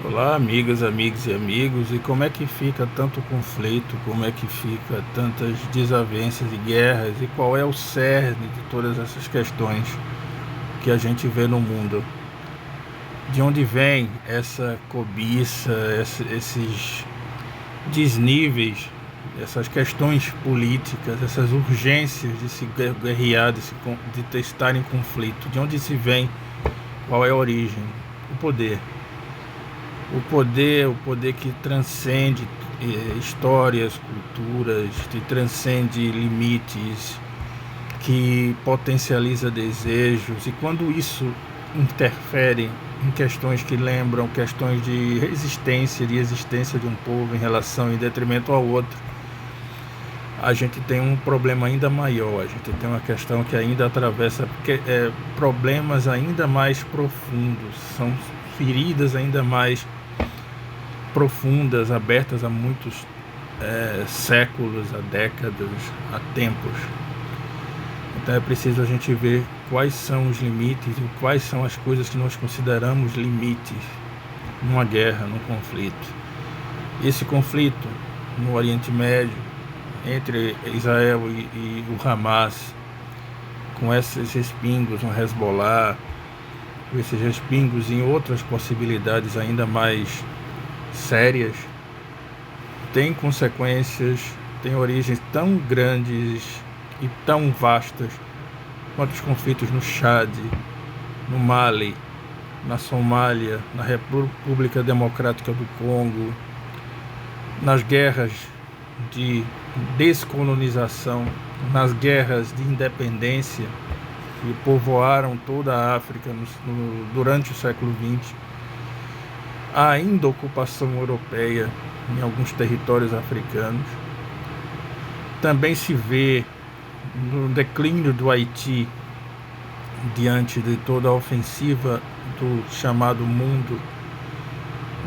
Olá, amigas, amigos e amigos. E como é que fica tanto conflito, como é que fica tantas desavenças e guerras, e qual é o cerne de todas essas questões que a gente vê no mundo? De onde vem essa cobiça, esses desníveis, essas questões políticas, essas urgências de se guerrear, de estar em conflito? De onde se vem? Qual é a origem? O poder. O poder que transcende histórias, culturas, que transcende limites, que potencializa desejos. E quando isso interfere em questões que lembram questões de resistência, de existência de um povo em relação em detrimento ao outro, a gente tem um problema ainda maior. A gente tem uma questão que ainda atravessa problemas ainda mais profundos, são feridas ainda mais profundas, abertas há muitos séculos, há décadas, há tempos. Então é preciso a gente ver quais são os limites e quais são as coisas que nós consideramos limites numa guerra, num conflito. Esse conflito no Oriente Médio, entre Israel e o Hamas, com esses respingos no Hezbollah, com esses respingos em outras possibilidades ainda mais sérias, tem consequências, tem origens tão grandes e tão vastas quanto os conflitos no Chad, no Mali, na Somália, na República Democrática do Congo, nas guerras de descolonização, nas guerras de independência que povoaram toda a África durante o século XX. Há ainda ocupação europeia em alguns territórios africanos. Também se vê no declínio do Haiti, diante de toda a ofensiva do chamado mundo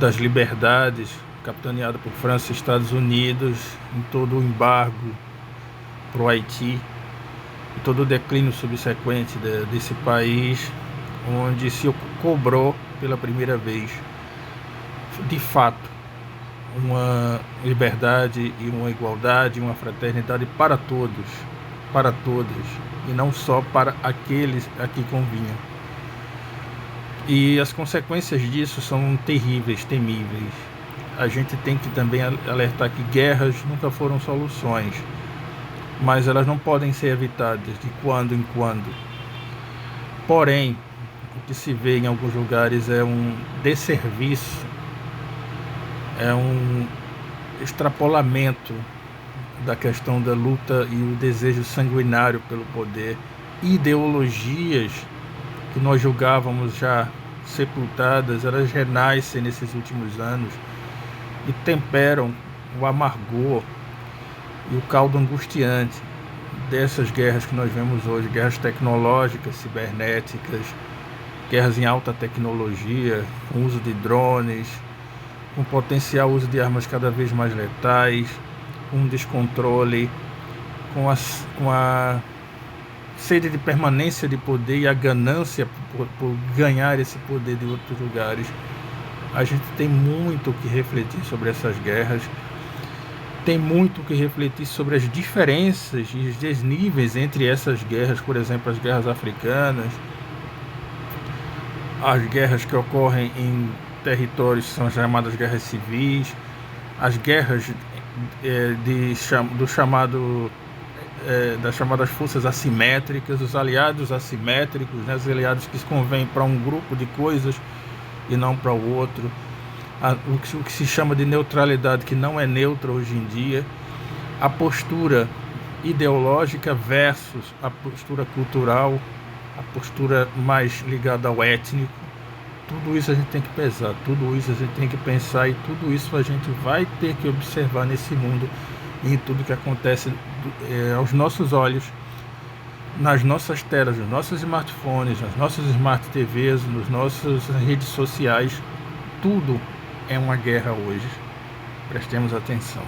das liberdades, capitaneado por França e Estados Unidos, em todo o embargo para o Haiti, e todo o declínio subsequente desse país, onde se cobrou pela primeira vez, de fato, uma liberdade e uma igualdade, uma fraternidade para todos, para todas, e não só para aqueles a que convinham. E as consequências disso são terríveis, temíveis. A gente tem que também alertar que guerras nunca foram soluções, mas elas não podem ser evitadas de quando em quando. Porém, o que se vê em alguns lugares é um desserviço, é um extrapolamento da questão da luta e o desejo sanguinário pelo poder, ideologias que nós julgávamos já sepultadas, elas renascem nesses últimos anos e temperam o amargor e o caldo angustiante dessas guerras que nós vemos hoje, guerras tecnológicas, cibernéticas, guerras em alta tecnologia, com uso de drones, com potencial uso de armas cada vez mais letais, com descontrole, com a sede de permanência de poder e a ganância por ganhar esse poder de outros lugares. A gente tem muito o que refletir sobre essas guerras, tem muito o que refletir sobre as diferenças e os desníveis entre essas guerras, por exemplo, as guerras africanas, as guerras que ocorrem em territórios que são chamadas guerras civis, as guerras das chamadas forças assimétricas, os aliados assimétricos, né, os aliados que se convêm para um grupo de coisas e não para o outro, o que se chama de neutralidade, que não é neutra hoje em dia, a postura ideológica versus a postura cultural, a postura mais ligada ao étnico. Tudo isso a gente tem que pesar, tudo isso a gente tem que pensar, e tudo isso a gente vai ter que observar nesse mundo e em tudo que acontece aos nossos olhos, nas nossas telas, nos nossos smartphones, nas nossas smart TVs, nas nossas redes sociais. Tudo é uma guerra hoje. Prestemos atenção.